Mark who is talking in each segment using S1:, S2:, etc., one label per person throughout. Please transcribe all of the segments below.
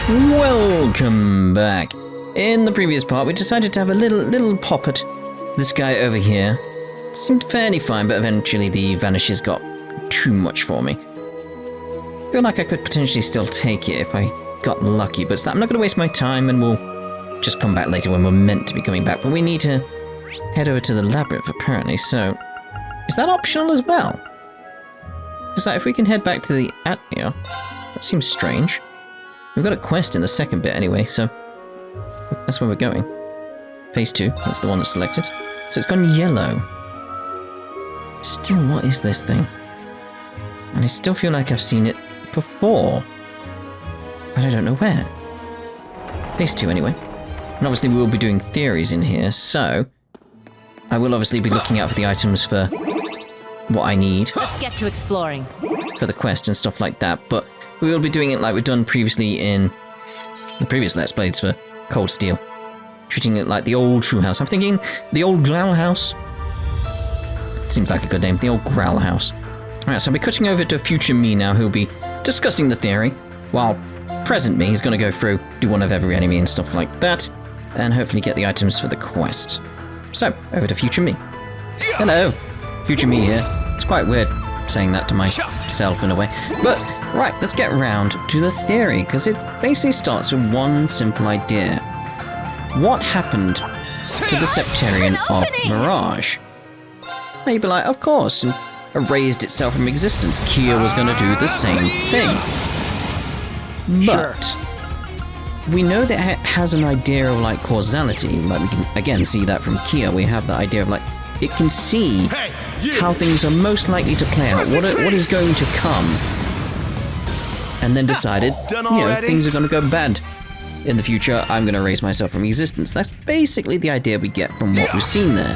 S1: Welcome back. In the previous part, we decided to have a little pop at this guy over here. Seemed fairly fine, but eventually the vanishes got too much for me. Feel like I could potentially still take it if I got lucky, but I'm not going to waste my time, and we'll just come back later when we're meant to be coming back. But we need to head over to the labyrinth, apparently, so... Is that optional as well? Because if we can head back to the Atnia, that seems strange. We've got a quest in the second bit anyway, so that's where we're going. Phase 2, that's the one that's selected. So it's gone yellow. Still, what is this thing? And I still feel like I've seen it before, but I don't know where. Phase 2 anyway. And obviously we will be doing theories in here, so I will obviously be looking out for the items for what I need.
S2: Let's get to exploring.
S1: For the quest and stuff like that, but we will be doing it like we've done previously in the previous Let's Plays for Cold Steel. Treating it like the old True House. I'm thinking the Old Gralhouse. Seems like a good name, the Old Gralhouse. Alright, so I'll be cutting over to future me now, who'll be discussing the theory, while present me is going to go through, do one of every enemy and stuff like that, and hopefully get the items for the quest. So, over to future me. Hello, future me here. It's quite weird saying that to myself in a way, but right, let's get round to the theory, because it basically starts with one simple idea. What happened to the Septarian of Mirage? Now you'd be like, of course, and erased itself from existence. Kia was going to do the same thing. But we know that it has an idea of like causality. Like we can again see that from Kia. We have the idea of like it can see how things are most likely to play out, what is going to come, and then decided, you know, things are going to go bad in the future. I'm going to erase myself from existence. That's basically the idea we get from what we've seen there.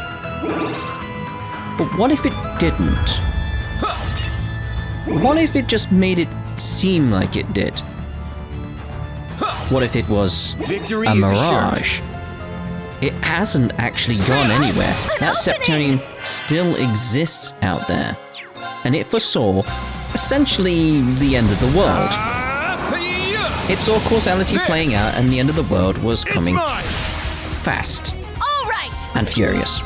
S1: But what if it didn't? What if it just made it seem like it did? What if it was a mirage? It hasn't actually gone anywhere. That Septarian still exists out there. And it foresaw, essentially, the end of the world. It saw causality playing out, and the end of the world was coming fast and furious.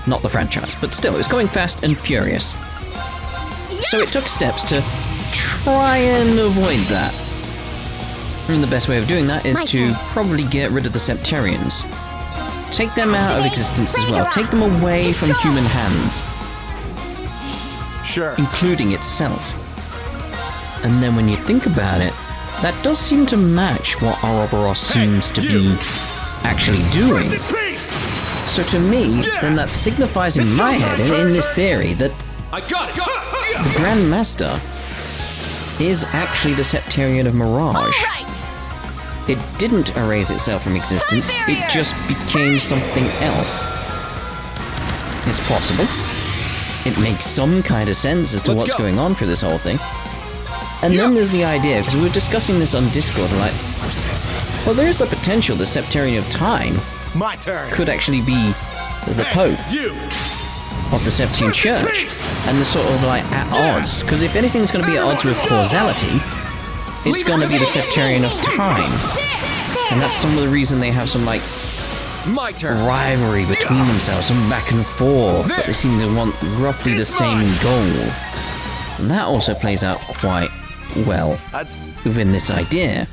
S1: Not the franchise, but still, it was going fast and furious. So it took steps to try and avoid that. And the best way of doing that is to probably get rid of the Septarians. Take them out of existence as well. Take them away from human hands.
S3: Sure.
S1: Including itself. And then when you think about it, that does seem to match what Ouroboros seems to be actually doing. So to me, then that signifies in my head, and in this theory, that the Grandmaster is actually the Septarian of Mirage. It didn't erase itself from existence, it just became something else. It's possible. It makes some kind of sense as to what's going on through this whole thing. And then there's the idea, because we were discussing this on Discord, like, well, there's the potential the Septarian of Time could actually be the Pope of the Septarian Church, and the sort of like at odds, because if anything's going to be at odds with causality, it's going to be the Septarian of Time. And that's some of the reason they have some like rivalry between themselves, some back and forth, but they seem to want roughly the same goal. And that also plays out quite well within this idea.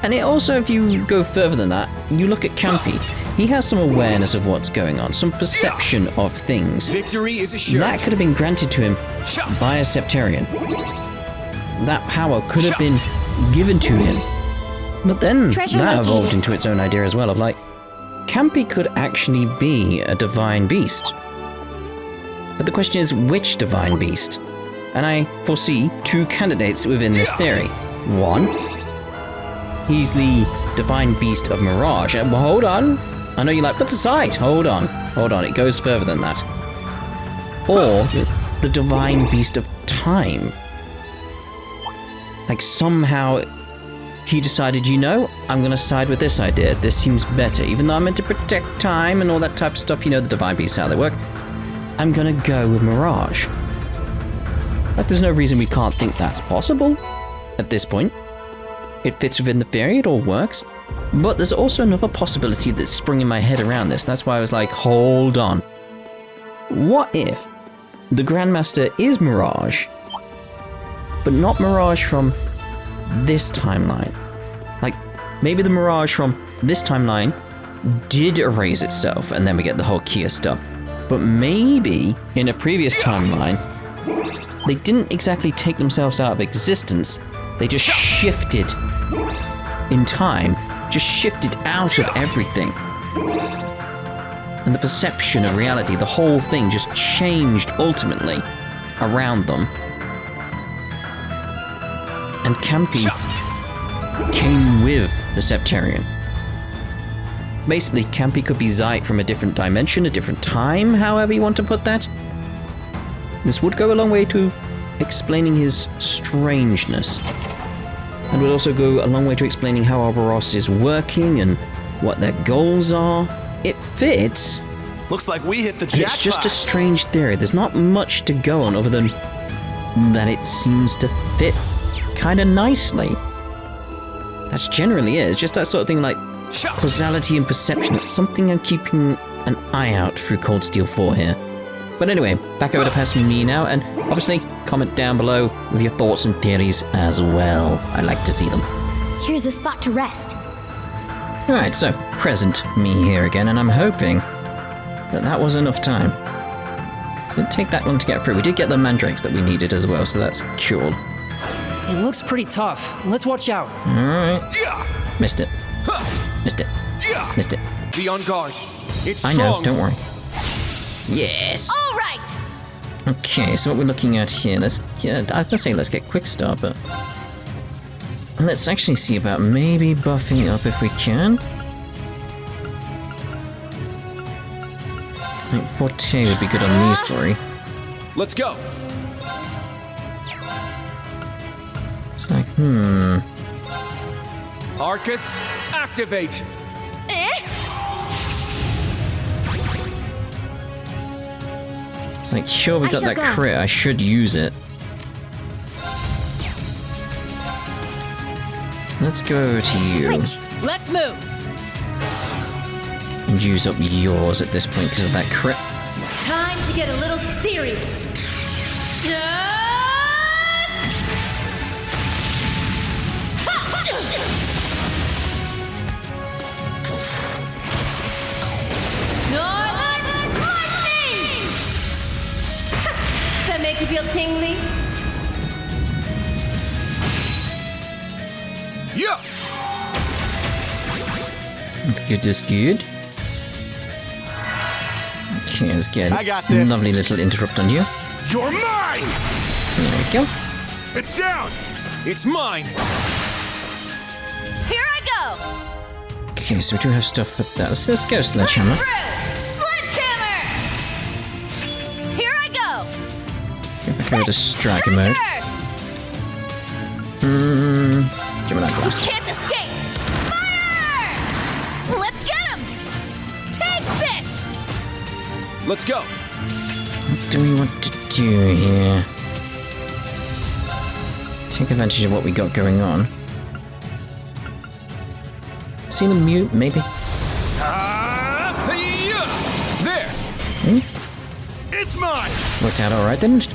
S1: And it also, if you go further than that, you look at Campy. He has some awareness of what's going on, some perception of things.
S3: Victory is assured.
S1: That could have been granted to him by a Septarian. That power could have been given to him. But then that evolved into its own idea as well of like, Campy could actually be a divine beast. But the question is, which divine beast? And I foresee two candidates within this theory. One, he's the divine beast of Mirage. Well, hold on. I know you're like, but aside. Hold on. It goes further than that. Or the divine beast of Time. Like somehow he decided, you know, I'm going to side with this idea. This seems better. Even though I'm meant to protect time and all that type of stuff, you know, the divine beasts, how they work. I'm going to go with Mirage. Like, there's no reason we can't think that's possible. at this point. It fits within the theory, it all works. But there's also another possibility that's sprung in my head around this. That's why I was like, hold on. What if the Grandmaster is Mirage, but not Mirage from this timeline? Like, maybe the Mirage from this timeline did erase itself, and then we get the whole Kia stuff. But maybe, in a previous timeline, they didn't exactly take themselves out of existence, they just shifted in time, just shifted out of everything. And the perception of reality, the whole thing just changed ultimately around them. And Campy came with the Septarian. Basically, Campy could be Zeit from a different dimension, a different time, however you want to put that. This would go a long way to explaining his strangeness. And would also go a long way to explaining how Ouroboros is working and what their goals are. It fits.
S2: Looks like we hit the jackpot.
S1: It's just a strange theory. There's not much to go on other than that it seems to fit kind of nicely. That's generally it. It's just that sort of thing like causality and perception. It's something I'm keeping an eye out through Cold Steel 4 here. But anyway, back over to past me now, and obviously comment down below with your thoughts and theories as well. I like to see them.
S3: Here's a spot to rest.
S1: Alright, so present me here again, and I'm hoping that was enough time. Didn't take that long to get through. We did get the mandrakes that we needed as well, so that's cool.
S4: It looks pretty tough. Let's watch out.
S1: Alright. Missed it. Missed it. Missed it.
S2: Be on guard. It's
S1: I know, don't worry. Yes!
S3: All right!
S1: Okay, so what we're looking at here, I was gonna say let's get quick start, but let's actually see about maybe buffing up if we can. I think Forte would be good on these three.
S2: Let's go.
S1: It's like,
S2: Arcus, activate.
S1: It's like, sure, we got that crit, I should use it. Let's go over to you.
S3: Switch. Let's move.
S1: And use up yours at this point because of that crit.
S3: It's time to get a little serious. Northern Lightning! That make you feel tingly?
S2: Yeah.
S1: That's good, that's good. Okay, let's get
S2: I got this.
S1: a lovely little interrupt on you.
S2: You're mine!
S1: There we go.
S2: It's down! It's mine!
S3: Here I go!
S1: Okay, so we do have stuff for that. Let's go, Sledgehammer.
S3: Sledgehammer! Here I go!
S1: Get back over to striker mode. Give me that blast.
S3: You can't escape! Fire! Let's get him! Take this!
S2: Let's go!
S1: What do we want to do here? Take advantage of what we got going on. See them mute, maybe?
S2: There! It's mine!
S1: Worked out alright, didn't it?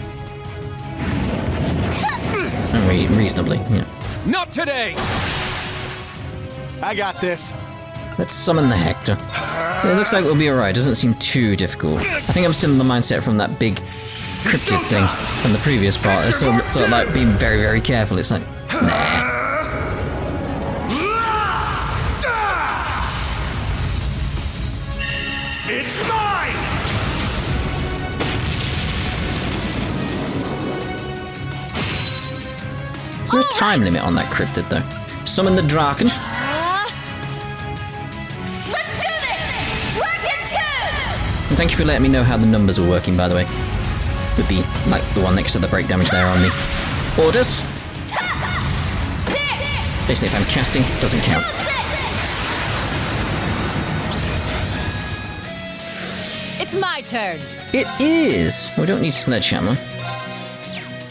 S1: Reasonably, yeah.
S2: Not today! I got this.
S1: Let's summon the Hector. It looks like we'll be alright, doesn't seem too difficult. I think I'm still in the mindset from that big cryptid thing from the previous part. I still sort of like being very, very careful. It's like, nah.
S2: It's mine!
S1: Is there a time limit on that cryptid though? Summon the Draken.
S3: Let's do this! Dragon 2!
S1: And thank you for letting me know how the numbers are working, by the way. With the, like, the one next to the break damage there on the orders. Basically, if I'm casting, doesn't count.
S3: It's my turn.
S1: It is! We don't need Sledgehammer.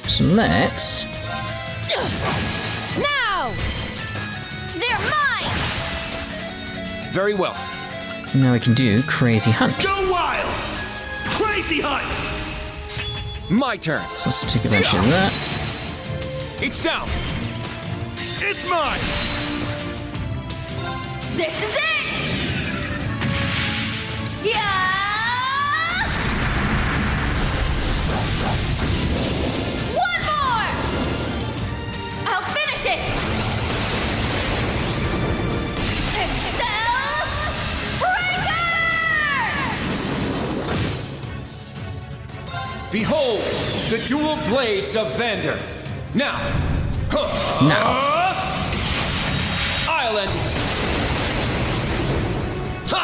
S1: So let's
S3: go! They're mine!
S2: Very well.
S1: Now we can do Crazy Hunt.
S2: Go wild! Crazy hunt! My turn.
S1: So let's take advantage of that.
S2: It's down. It's mine.
S3: This is it! Yeah! One more! I'll finish it! Excel Breaker!
S2: Behold, the dual blades of Vander. Now.
S1: Now.
S2: I'll end it. Ha!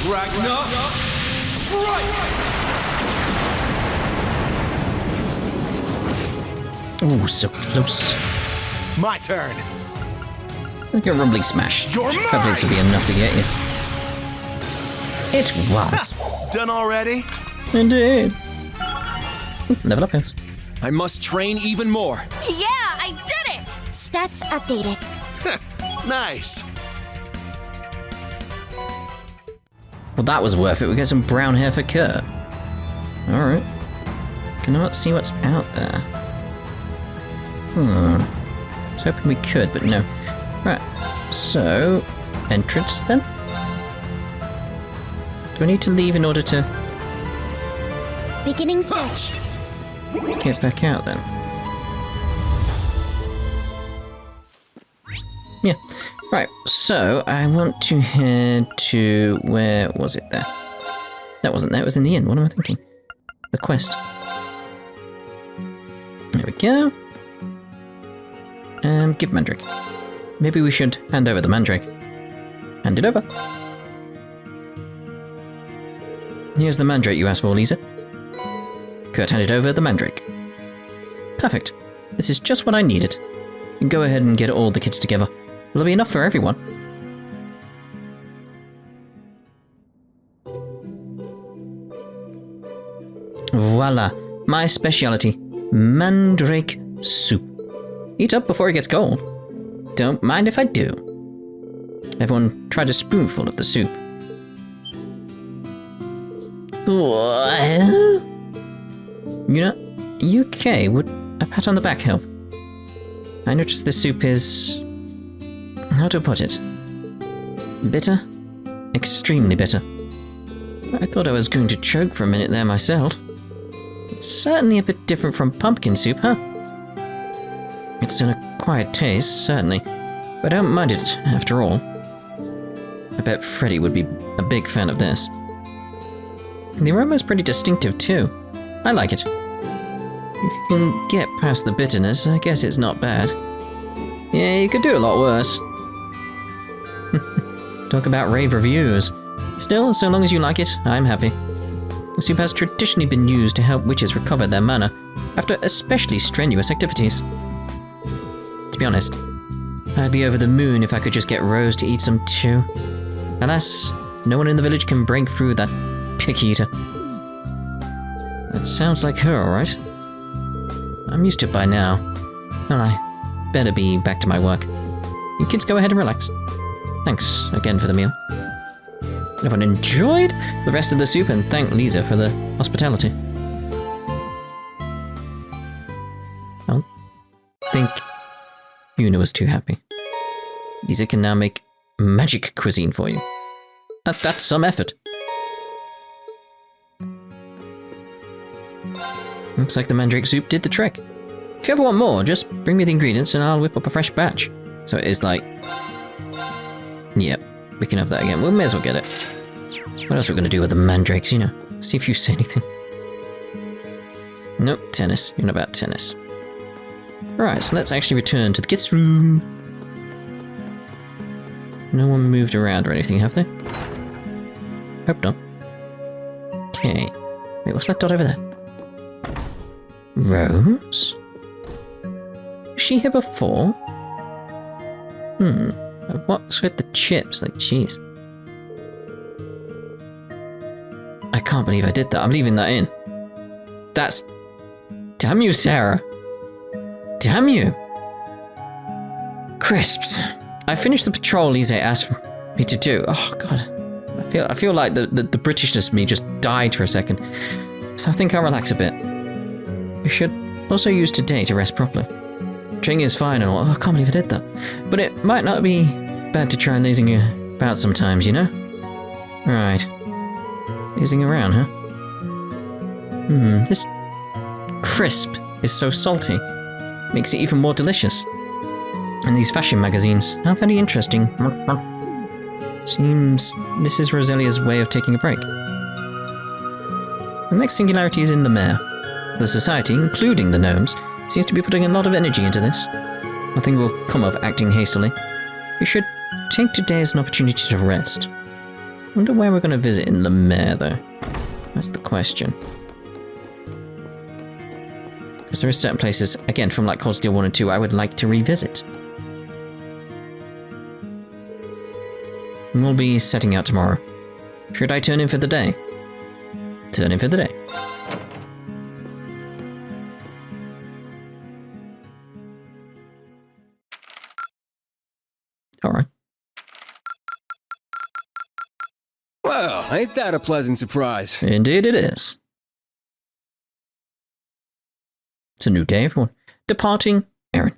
S2: Ragnar, strike!
S1: Oh, so close.
S2: My turn.
S1: Like a rumbling smash.
S2: You're mine!
S1: Hopefully this will be enough to get you. It was.
S2: Done already?
S1: Indeed. Level up, house.
S2: I must train even more.
S3: Yeah, I did it! Stats updated.
S2: Nice.
S1: Well, that was worth it. We get some brown hair for Kurt. Alright. Can I not see what's out there? I was hoping we could, but no. Right. So, entrance then? Do I need to leave in order to
S3: Beginning search.
S1: get back out then? Yeah. Right, so I want to head to... where was it there? That wasn't there, it was in the inn. What am I thinking? The quest. There we go. Give Mandrake. Maybe we should hand over the Mandrake. Hand it over. Here's the Mandrake you asked for, Lisa. Kurt handed over the Mandrake. Perfect. This is just what I needed. You can go ahead and get all the kids together. Will there be enough for everyone? Voila, my speciality, Mandrake soup. Eat up before it gets cold. Don't mind if I do. Everyone tried a spoonful of the soup. What? You know, you okay? Would a pat on the back help? I noticed this soup is... how to put it? Bitter? Extremely bitter. I thought I was going to choke for a minute there myself. It's certainly a bit different from pumpkin soup, huh? It's an acquired taste, certainly, but I don't mind it after all. I bet Freddy would be a big fan of this. The aroma's pretty distinctive too. I like it. If you can get past the bitterness, I guess it's not bad. Yeah, you could do a lot worse. Talk about rave reviews. Still, so long as you like it, I'm happy. The soup has traditionally been used to help witches recover their mana after especially strenuous activities. To be honest, I'd be over the moon if I could just get Rose to eat some too. Alas, no one in the village can break through that picky eater. That sounds like her, alright. I'm used to it by now. Well, I better be back to my work. You kids go ahead and relax. Thanks again for the meal. Everyone enjoyed the rest of the soup and thank Lisa for the hospitality. I don't think Una was too happy. Lisa can now make magic cuisine for you. That's some effort. Looks like the Mandrake soup did the trick. If you ever want more, just bring me the ingredients and I'll whip up a fresh batch. So it is like... yep, we can have that again. We may as well get it. What else are we going to do with the mandrakes, you know? See if you say anything. Nope, tennis. You're not about tennis. Right, so let's actually return to the kids' room. No one moved around or anything, have they? Hope not. Okay. Wait, what's that dot over there? Rose? Was she here before? What's with the chips? Like, jeez. I can't believe I did that. I'm leaving that in. That's... damn you, Sarah. Damn you! Crisps. I finished the patrol Lise asked me to do. Oh god. I feel like the Britishness of me just died for a second. So I think I'll relax a bit. We should also use today to rest properly. Training is fine and all. Oh, I can't believe I did that. But it might not be bad to try lazing about sometimes, you know? Right. Lazing around, huh? This crisp is so salty. Makes it even more delicious. And these fashion magazines are very interesting. Seems this is Roselia's way of taking a break. The next singularity is in the Mare. The society, including the gnomes, seems to be putting a lot of energy into this. Nothing will come of acting hastily. We should take today as an opportunity to rest. I wonder where we're going to visit in the Mare, though. That's the question. Because there are certain places, again, from like Cold Steel 1 and 2, I would like to revisit. And we'll be setting out tomorrow. Should I turn in for the day? Turn in for the day. Alright.
S5: Well, ain't that a pleasant surprise?
S1: Indeed it is. It's a new day, everyone. Departing Eryn.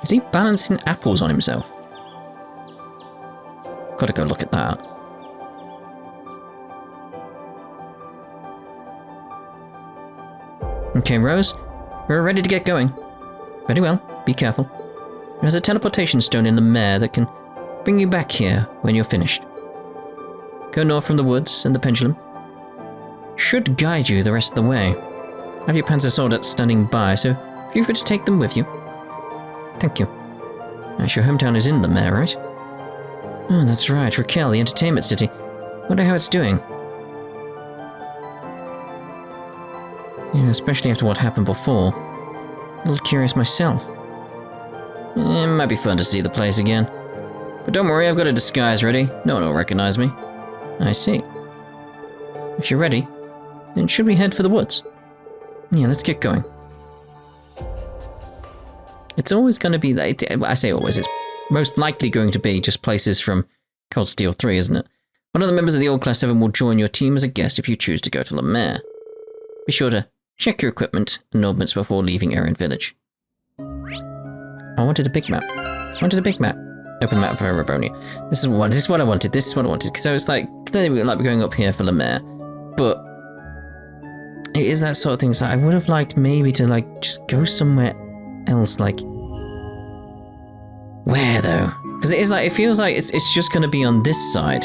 S1: Is he balancing apples on himself? Gotta go look at that. Okay, Rose. We're ready to get going. Very well. Be careful. There's a teleportation stone in the Mare that can bring you back here when you're finished. Go north from the woods and the pendulum. Should guide you the rest of the way. Have your Panzer Soldat standing by, so feel free to take them with you. Thank you. Your hometown is in the Mare, right? Oh, that's right. Raquel, the entertainment city. Wonder how it's doing. Yeah, especially after what happened before. A little curious myself. It might be fun to see the place again. But don't worry, I've got a disguise ready. No one will recognize me. I see. If you're ready, then should we head for the woods? Yeah, let's get going. It's always going to be, I say always, it's most likely going to be just places from Cold Steel 3, isn't it? One of the members of the Old Class 7 will join your team as a guest if you choose to go to La Mare. Be sure to check your equipment and ordnance before leaving Eryn Village. I wanted a big map. Open map of Erebonia. This is what I wanted. So it's like, clearly we're going up here for La Mare, but it is that sort of thing. So I would have liked maybe to like just go somewhere else, like where though? Because it is like, it feels like it's just going to be on this side.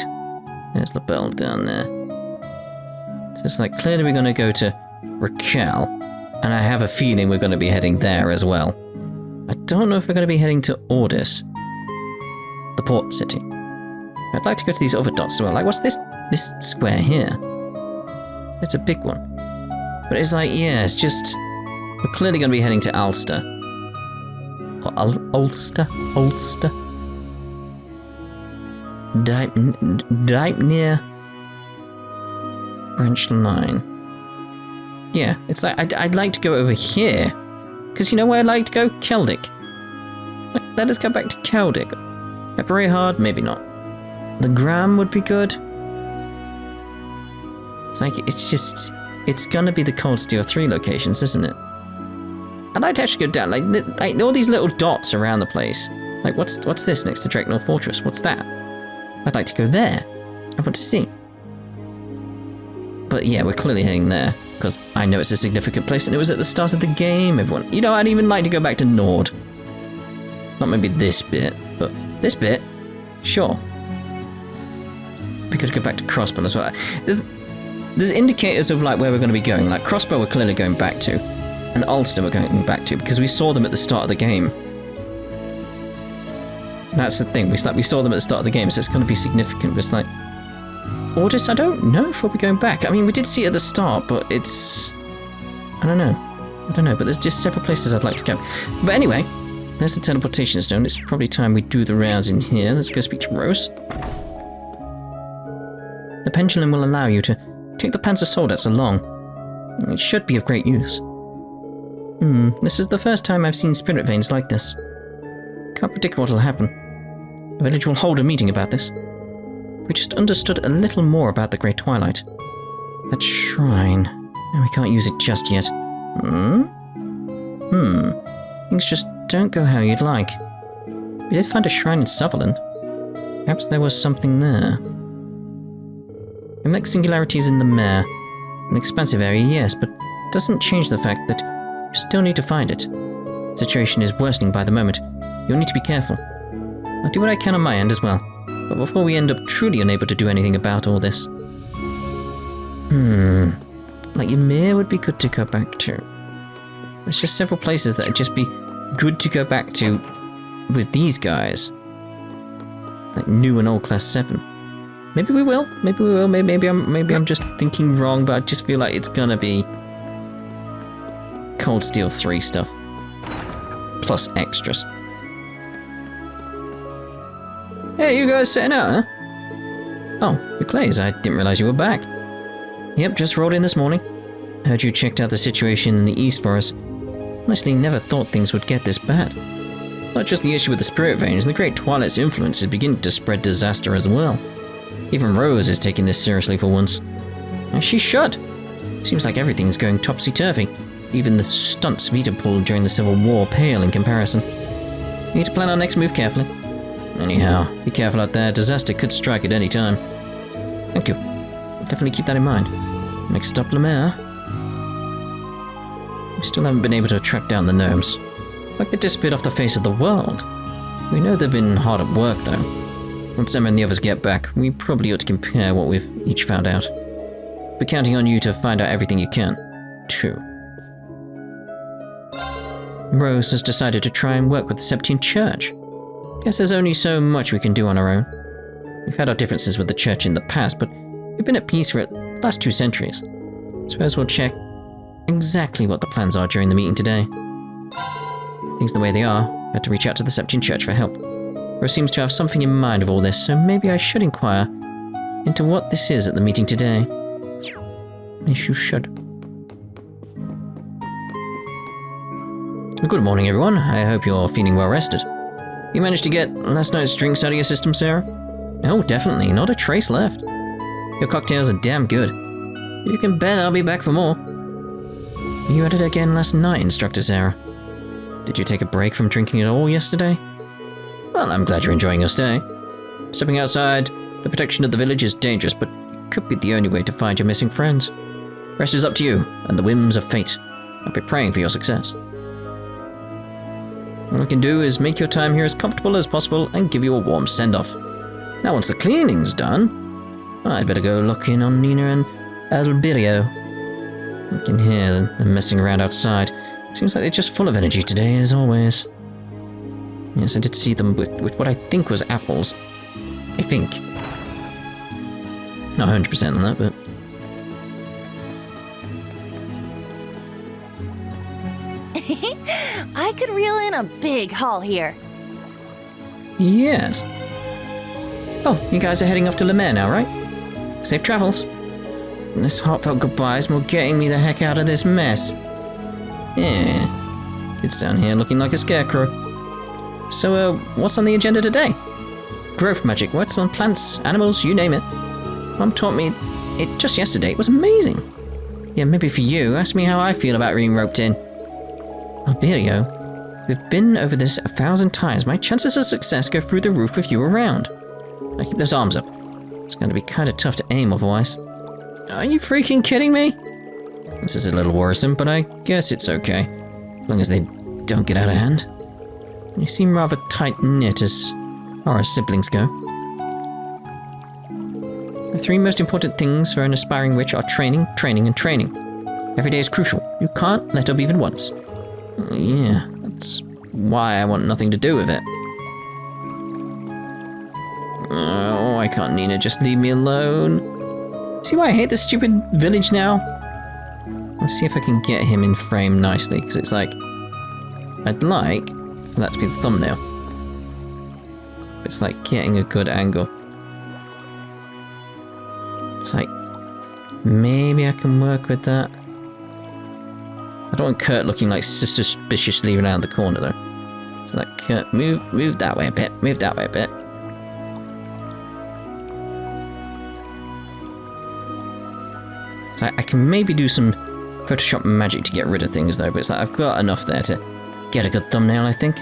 S1: There's the bell down there. So it's like clearly we're going to go to Raquel, and I have a feeling we're going to be heading there as well. I don't know if we're going to be heading to Ordis, the port city. I'd like to go to these other dots as well. Like, what's this square here? It's a big one. But it's like, yeah, it's just, we're clearly going to be heading to Ulster. Or Ulster? Near French line. Yeah, it's like, I'd like to go over here. Because you know where I'd like to go? Celtic. Let us go back to Celtic. Very hard? Maybe not. The Gram would be good. It's like, it's gonna be the Cold Steel 3 locations, isn't it? I'd like to actually go down, like all these little dots around the place. Like, what's this next to Draknor Fortress? What's that? I'd like to go there. I want to see. But yeah, we're clearly heading there, because I know it's a significant place, and it was at the start of the game, everyone. You know, I'd even like to go back to Nord. Not maybe this bit, but this bit, sure. We could go back to Crossbow as well. There's indicators of like where we're going to be going. Like Crossbow we're clearly going back to, and Ulster we're going back to, because we saw them at the start of the game. That's the thing, we saw them at the start of the game, so it's going to be significant. But it's like, Ordis, I don't know if we'll be going back. I mean, we did see it at the start, but it's, I don't know, but there's just several places I'd like to go. But anyway, there's the teleportation stone. It's probably time we do the rounds in here. Let's go speak to Rose. The pendulum will allow you to Take the panzer soldates along. It should be of great use. This is the first time I've seen spirit veins like this. Can't predict what'll happen. The village will hold a meeting about this. We just understood a little more about the Great Twilight. That shrine. We can't use it just yet. Things just don't go how you'd like. We did find a shrine in Sutherland. Perhaps there was something there. The next singularity is in the mare. An expansive area, yes, but it doesn't change the fact that you still need to find it. The situation is worsening by the moment. You'll need to be careful. I'll do what I can on my end as well. But before we end up truly unable to do anything about all this... Like Ymir would be good to go back to. There's just several places that would just be good to go back to with these guys. Like new and old Class 7. Maybe we will. Maybe I'm just thinking wrong, but I just feel like it's gonna be Cold Steel 3 stuff. Plus extras. Hey, you guys setting out, huh? Oh, you're Clays. I didn't realize you were back. Yep, just rolled in this morning. Heard you checked out the situation in the east for us. Honestly, never thought things would get this bad. Not just the issue with the spirit veins, the Great Twilight's influence is beginning to spread disaster as well. Even Rose is taking this seriously for once. And she should. Seems like everything's going topsy-turvy. Even the stunts Vita pulled during the Civil War pale in comparison. We need to plan our next move carefully. Anyhow, be careful out there. Disaster could strike at any time. Thank you. I'll definitely keep that in mind. Next stop, Lemaire. We still haven't been able to track down the gnomes. Like they disappeared off the face of the world. We know they've been hard at work, though. Once Emma and the others get back, we probably ought to compare what we've each found out. We're counting on you to find out everything you can, too. Rose has decided to try and work with the Septine Church. Guess there's only so much we can do on our own. We've had our differences with the Church in the past, but we've been at peace for the last 2 centuries. Suppose we'll check exactly what the plans are during the meeting today. Things the way they are, I had to reach out to the Septine Church for help. Rose seems to have something in mind of all this, so maybe I should inquire into what this is at the meeting today. Yes, you should. Good morning, everyone. I hope you're feeling well rested. You managed to get last night's drinks out of your system, Sarah? Oh, definitely. Not a trace left. Your cocktails are damn good. You can bet I'll be back for more. You had it again last night, Instructor Sarah. Did you take a break from drinking at all yesterday? Well, I'm glad you're enjoying your stay. Stepping outside, the protection of the village is dangerous, but it could be the only way to find your missing friends. Rest is up to you, and the whims of fate. I'll be praying for your success. All I can do is make your time here as comfortable as possible and give you a warm send-off. Now once the cleaning's done, I'd better go look in on Nina and Alberio. I can hear them messing around outside. Seems like they're just full of energy today, as always. Yes, I did see them with what I think was apples. I think. Not 100% on that, but...
S3: I could reel in a big haul here.
S1: Yes. Oh, you guys are heading off to Lemaire now, right? Safe travels. And this heartfelt goodbyes more getting me the heck out of this mess. Yeah. Kids down here looking like a scarecrow. So, what's on the agenda today? Growth magic, what's on plants, animals, you name it. Mom taught me it just yesterday. It was amazing. Yeah, maybe for you. Ask me how I feel about being roped in. Alberio, we've been over this 1,000 times. My chances of success go through the roof with you around. Now keep those arms up. It's going to be kind of tough to aim otherwise. Are you freaking kidding me? This is a little worrisome, but I guess it's okay. As long as they don't get out of hand. You seem rather tight-knit as our siblings go. The 3 most important things for an aspiring witch are training, training, and training. Every day is crucial. You can't let up even once. Yeah, that's why I want nothing to do with it. Oh, why can't Nina just leave me alone? See why I hate this stupid village now? Let's see if I can get him in frame nicely, because it's like... I'd like for that to be the thumbnail. It's like getting a good angle. It's like Maybe I can work with that. I don't want Kurt looking like suspiciously around the corner though. So like, Kurt, move that way a bit. Move that way a bit. So I can maybe do some Photoshop magic to get rid of things though, but it's like I've got enough there to get a good thumbnail, I think.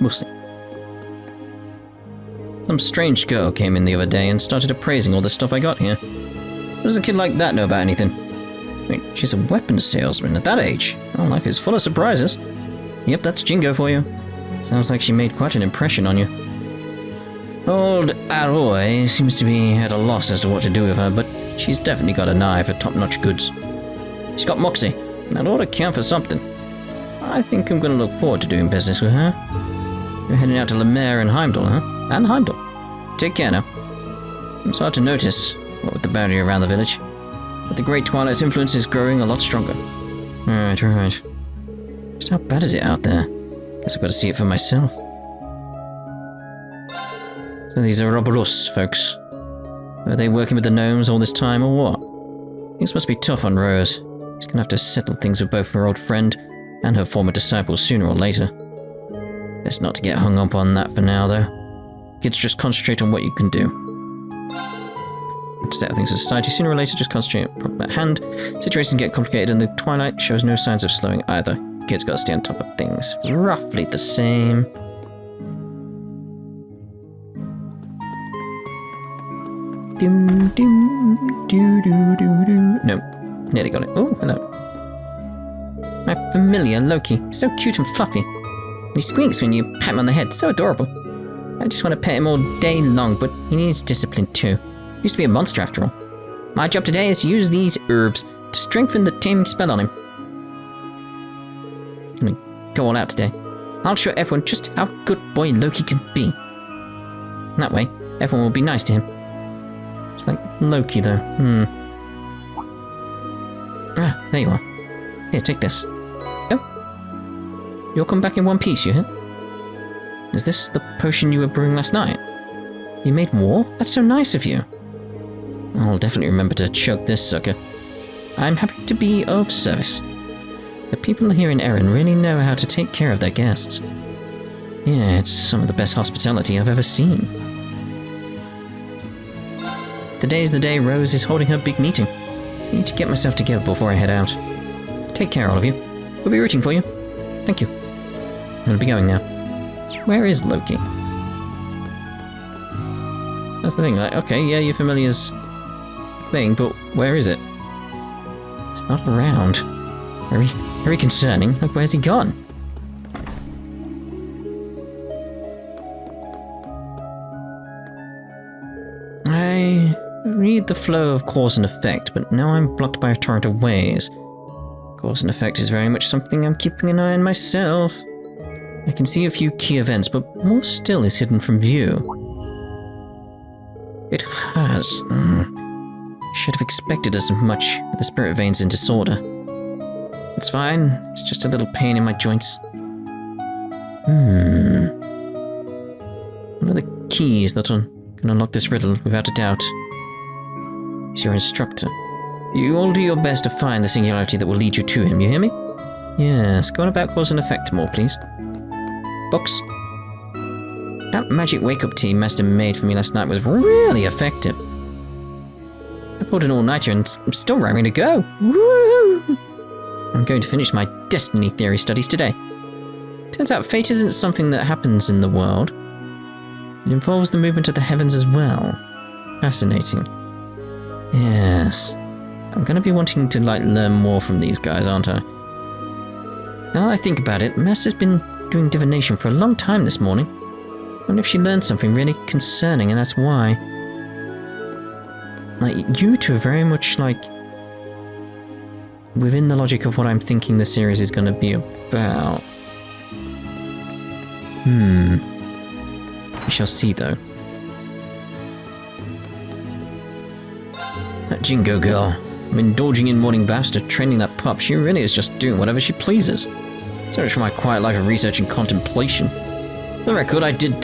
S1: We'll see. Some strange girl came in the other day and started appraising all the stuff I got here. What does a kid like that know about anything? Wait, she's a weapons salesman at that age. Oh, life is full of surprises. Yep, that's Jingo for you. Sounds like she made quite an impression on you. Old Aroy seems to be at a loss as to what to do with her, but she's definitely got an eye for top-notch goods. She's got moxie. That ought to count for something. I think I'm going to look forward to doing business with her. You're heading out to Lemaire and Heimdall, huh? And Heimdall. Take care now. It's hard to notice, what with the boundary around the village, but the Great Twilight's influence is growing a lot stronger. Right. Just how bad is it out there? Guess I've got to see it for myself. So these are Ouroboros, folks. Are they working with the gnomes all this time, or what? Things must be tough on Rose. She's gonna have to settle things with both her old friend and her former disciple sooner or later. Best not to get hung up on that for now, though. Kids, just concentrate on what you can do. To settle things in society sooner or later, just concentrate at hand. Situations get complicated and the Twilight shows no signs of slowing either. Kids gotta stay on top of things. Roughly the same. No, nearly got it. Oh, hello. My familiar Loki. So cute and fluffy. He squeaks when you pat him on the head. So adorable. I just want to pet him all day long, but he needs discipline too. Used to be a monster after all. My job today is to use these herbs to strengthen the taming spell on him. I'm gonna go all out today. I'll show everyone just how good boy Loki can be. That way, everyone will be nice to him. It's like Loki, though. Ah, there you are. Here, take this. Oh. You'll come back in one piece, you hear? Is this the potion you were brewing last night? You made more? That's so nice of you. I'll definitely remember to chug this sucker. I'm happy to be of service. The people here in Eryn really know how to take care of their guests. Yeah, it's some of the best hospitality I've ever seen. Today's the day Rose is holding her big meeting. I need to get myself together before I head out. Take care, all of you. We'll be rooting for you. Thank you. I'll be going now. Where is Loki? That's the thing, like, okay, yeah, your familiar's thing, but where is it? It's not around. Very concerning. Like, where's he gone? I read the flow of cause and effect, but now I'm blocked by a torrent of ways. Cause and effect is very much something I'm keeping an eye on myself. I can see a few key events, but more still is hidden from view. It has. Should have expected as much. The spirit veins in disorder. It's fine. It's just a little pain in my joints. One of the keys that can unlock this riddle, without a doubt, is your instructor. You all do your best to find the singularity that will lead you to him, you hear me? Yes, go on about cause and effect more, please. Books. That magic wake-up tea Master made for me last night was really effective. I pulled an all-nighter and I'm still raring to go. Woo! I'm going to finish my destiny theory studies today. Turns out fate isn't something that happens in the world. It involves the movement of the heavens as well. Fascinating. Yes. I'm going to be wanting to, learn more from these guys, aren't I? Now that I think about it, Master's been doing divination for a long time this morning. I wonder if she learned something really concerning, and that's why. You two are very much, within the logic of what I'm thinking the series is going to be about. We shall see, though. That Jingo girl. I'm indulging in morning baths to training that pup. She really is just doing whatever she pleases. So much for my quiet life of research and contemplation. For the record, I did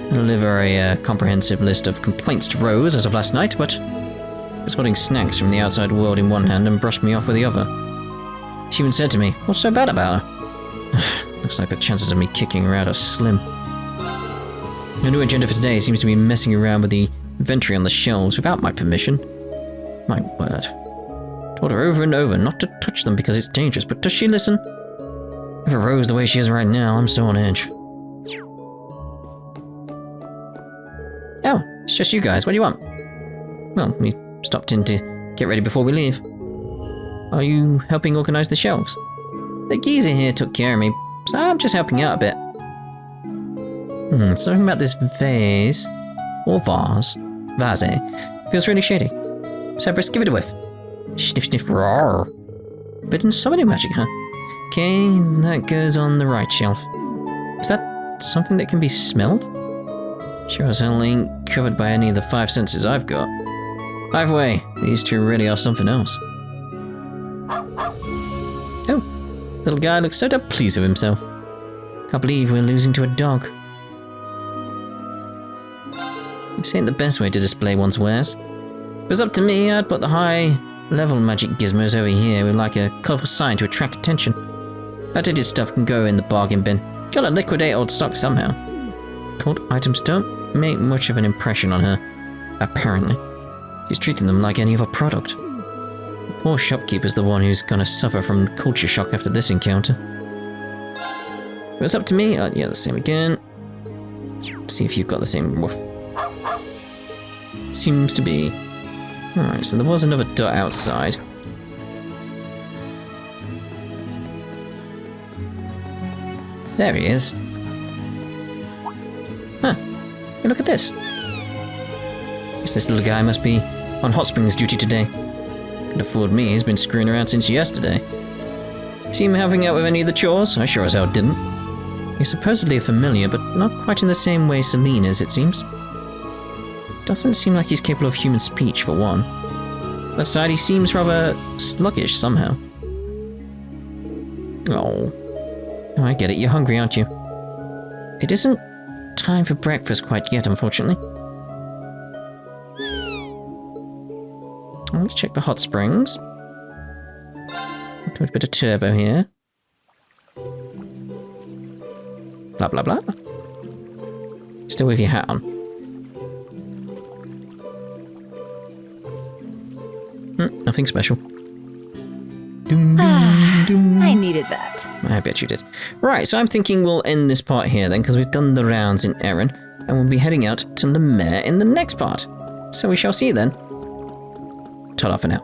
S1: deliver a comprehensive list of complaints to Rose as of last night, but was holding snacks from the outside world in one hand and brushed me off with the other. She even said to me, "What's so bad about her?" Looks like the chances of me kicking her out are slim. The new agenda for today seems to be messing around with the inventory on the shelves without my permission. My word. Told her over and over not to touch them because it's dangerous, but does she listen? If it Rose the way she is right now, I'm so on edge. Oh, it's just you guys. What do you want? Well, we stopped in to get ready before we leave. Are you helping organize the shelves? The geezer here took care of me, so I'm just helping out a bit. Something about this vase, or vase, feels really shady. Cerberus, give it a whiff. Sniff, sniff, roar. But in summoning magic, huh? Okay, that goes on the right shelf. Is that something that can be smelled? Sure as hell ain't covered by any of the 5 senses I've got. Either way, these two really are something else. Oh, little guy looks so damn pleased with himself. Can't believe we're losing to a dog. This ain't the best way to display one's wares. If it was up to me, I'd put the high-level magic gizmos over here with like a colourful sign to attract attention. Outdated stuff can go in the bargain bin. Gotta liquidate old stock somehow. Cold items don't make much of an impression on her, apparently. She's treating them like any other product. The poor shopkeeper's the one who's gonna suffer from culture shock after this encounter. If it was up to me, yeah, the same again. See if you've got the same woof. Seems to be. Alright, so there was another dot outside. There he is. Huh. Hey, look at this. Guess this little guy must be on hot springs duty today. Could afford me, he's been screwing around since yesterday. See him helping out with any of the chores? I sure as hell didn't. He's supposedly a familiar, but not quite in the same way Celine is, it seems. Doesn't seem like he's capable of human speech, for one. On the side, he seems rather sluggish somehow. Oh, I get it, you're hungry, aren't you? It isn't time for breakfast quite yet, unfortunately. Let's check the hot springs. Do a bit of turbo here. Blah, blah, blah. Still with your hat on. Nothing special.
S3: I needed that.
S1: I bet you did. Right, so I'm thinking we'll end this part here then, because we've done the rounds in Eryn, and we'll be heading out to the Mare in the next part. So we shall see you then. Ta-ra for now.